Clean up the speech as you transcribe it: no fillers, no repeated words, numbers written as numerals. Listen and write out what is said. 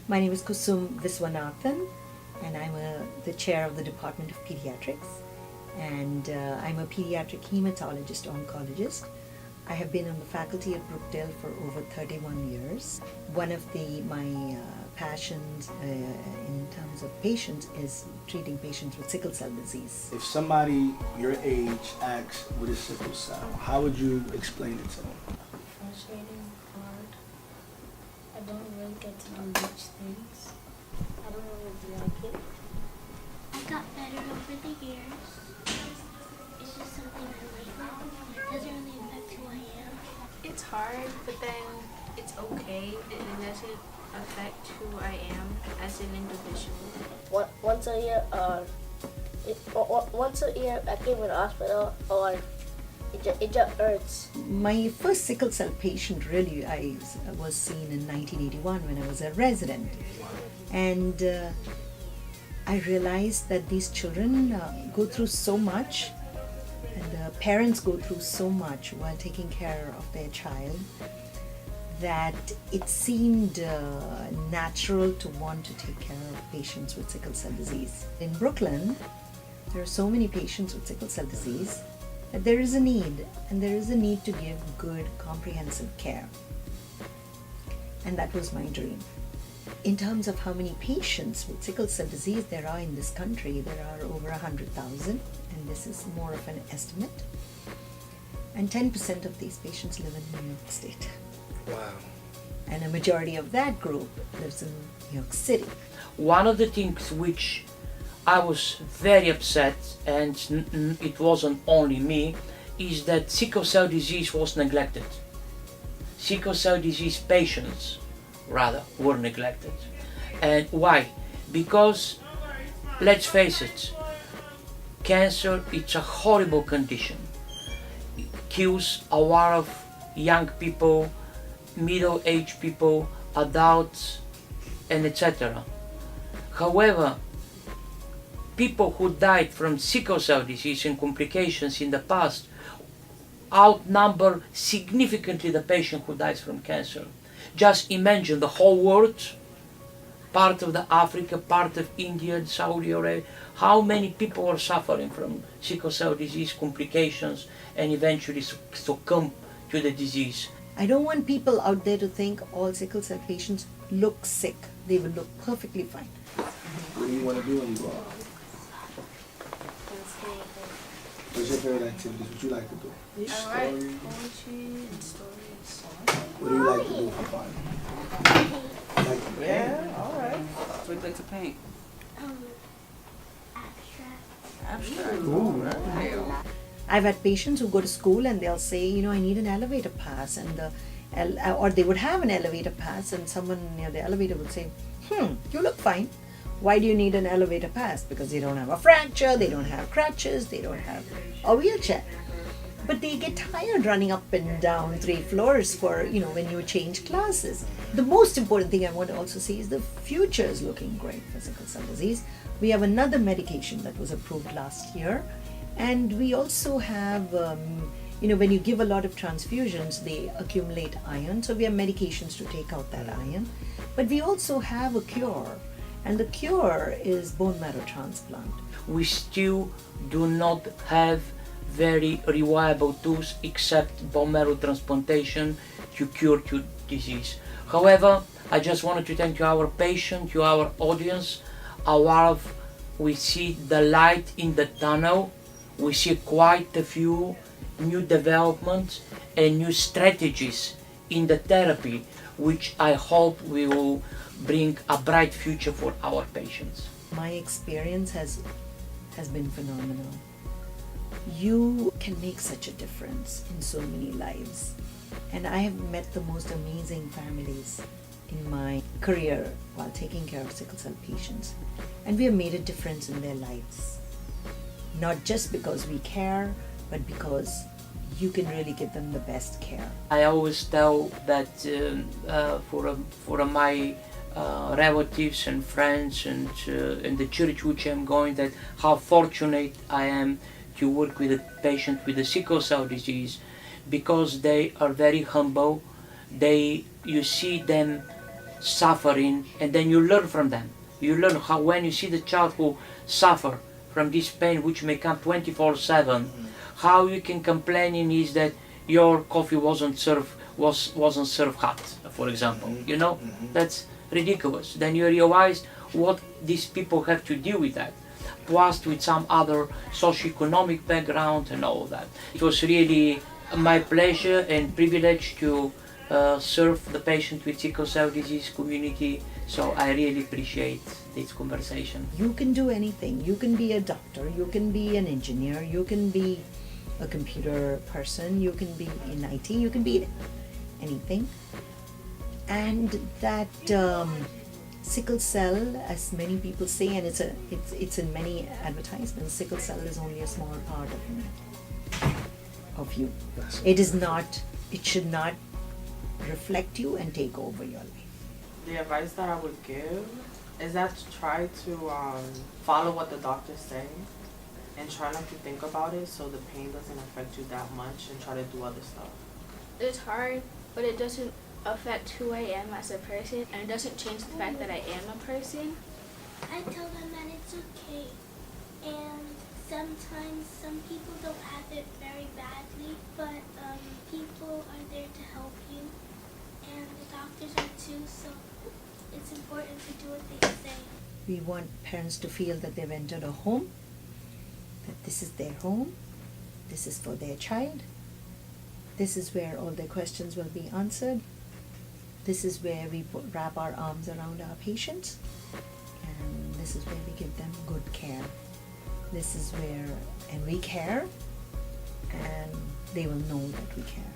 My name is Kusum Viswanathan, and I'm the chair of the Department of Pediatrics, and I'm a pediatric hematologist oncologist. I have been on the faculty at Brookdale for over 31 years. One of my passions in terms of patients is treating patients with sickle cell disease. If somebody your age asks what is sickle cell, how would you explain it to them? Frustrating, hard. I don't really get to do much things. I don't really like it. I got better over the years. It's just something I like now. It doesn't really affect who I am. It's hard, but then it's okay. It doesn't affect who I am as an individual. Once a year, I came to the hospital, or it just hurts. My first sickle cell patient really I was seen in 1981 when I was a resident, and I realized that these children go through so much, and the parents go through so much while taking care of their child, that it seemed natural to want to take care of patients with sickle cell disease. In Brooklyn, there are so many patients with sickle cell disease that there is a need, and there is a need to give good, comprehensive care. And that was my dream. In terms of how many patients with sickle cell disease there are in this country, there are over 100,000, and this is more of an estimate. And 10% of these patients live in New York State. Wow. And a majority of that group lives in New York City. One of the things which I was very upset, and it wasn't only me, is that sickle cell disease was neglected. Sickle cell disease patients, rather, were neglected. And why? Because, let's face it, cancer, it's a horrible condition. It kills a lot of young people, middle-aged people, adults, and etc. However, people who died from sickle cell disease and complications in the past outnumber significantly the patient who dies from cancer. Just imagine the whole world, part of the Africa, part of India, Saudi Arabia, how many people are suffering from sickle cell disease complications and eventually succumb to the disease. I don't want people out there to think all sickle cell patients look sick. They will look perfectly fine. What do you want to do when you grow up? What's your favorite activities? What you like to do? I write poetry and stories. What do you like to do for fun? You like to paint? Yeah, all right. What do you like to paint? Abstract. Abstract. Ooh, right. I've had patients who go to school and they'll say, I need an elevator pass, and or they would have an elevator pass, and someone near the elevator would say, you look fine. Why do you need an elevator pass? Because they don't have a fracture, they don't have crutches, they don't have a wheelchair. But they get tired running up and down 3 floors for, when you change classes. The most important thing I want to also say is the future is looking great for sickle cell disease. We have another medication that was approved last year. And we also have, when you give a lot of transfusions, they accumulate iron. So we have medications to take out that iron. But we also have a cure. And the cure is bone marrow transplant. We still do not have very reliable tools except bone marrow transplantation to cure disease. However, I just wanted to thank you, our patient, to our audience. We see the light in the tunnel. We see quite a few new developments and new strategies in the therapy, which I hope we will bring a bright future for our patients. My experience has been phenomenal. You can make such a difference in so many lives. And I have met the most amazing families in my career while taking care of sickle cell patients. And we have made a difference in their lives. Not just because we care, but because you can really give them the best care. I always tell that for my relatives and friends and the church which I'm going, that how fortunate I am to work with a patient with a sickle cell disease, because they are very humble. You see them suffering, and then you learn from them. You learn how when you see the child who suffer from this pain which may come 24/7, how you can complaining is that your coffee wasn't served hot, for example. You know, that's ridiculous. Then you realize what these people have to deal with that, plus with some other socioeconomic background and all that. It was really my pleasure and privilege to serve the patient with sickle cell disease community, so I really appreciate this conversation. You can do anything. You can be a doctor, you can be an engineer, you can be a computer person, you can be in IT, you can be anything. And that sickle cell, as many people say, and it's in many advertisements, sickle cell is only a small part of you. It is not. It should not reflect you and take over your life. The advice that I would give is that to try to follow what the doctors say and try not to think about it so the pain doesn't affect you that much, and try to do other stuff. It's hard, but it doesn't affect who I am as a person, and it doesn't change the fact that I am a person. I tell them that it's okay, and sometimes some people don't have it very badly, but people are there to help you, and the doctors are too, so it's important to do what they say. We want parents to feel that they've entered a home, that this is their home, this is for their child, this is where all their questions will be answered, this is where we wrap our arms around our patients, and this is where we give them good care. This is where, and we care, and they will know that we care.